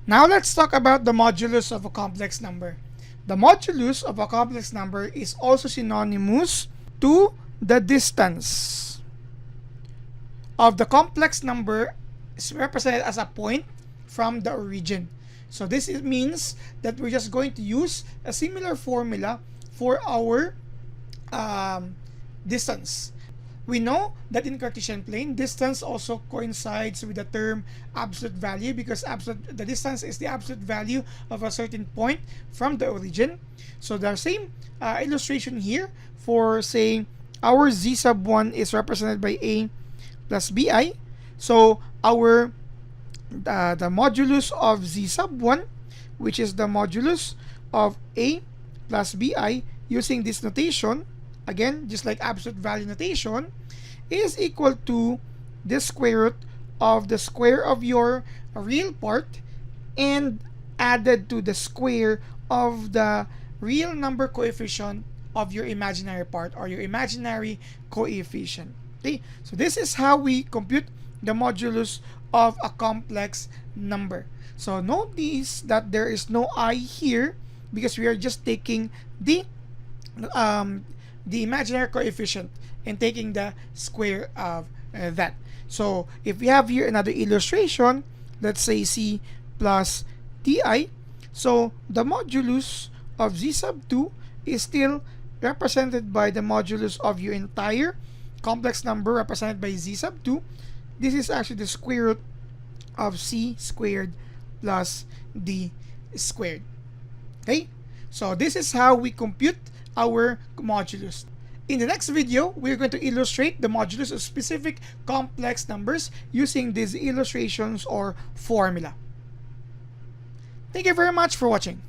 Now let's talk about the modulus of a complex number. The modulus of a complex number is also synonymous to the distance of the complex number is represented as a point from the origin. So this means that we're just going to use a similar formula for our distance. We know that in Cartesian plane, distance also coincides with the term absolute value, because the distance is the absolute value of a certain point from the origin. So the same illustration here for saying our z sub 1 is represented by a plus bi. So our the modulus of z sub 1, which is the modulus of a plus bi, using this notation, again, just like absolute value notation, is equal to the square root of the square of your real part and added to the square of the real number coefficient of your imaginary part, or your imaginary coefficient. Okay, so this is how we compute the modulus of a complex number. So notice that there is no I here because we are just taking the imaginary coefficient and taking the square of that. So if we have here another illustration, let's say c plus di, so the modulus of z sub 2 is still represented by the modulus of your entire complex number represented by z sub 2. This is actually the square root of c squared plus d squared. Okay, so this is how we compute our modulus. In the next video, we're going to illustrate the modulus of specific complex numbers using these illustrations or formula. Thank you very much for watching.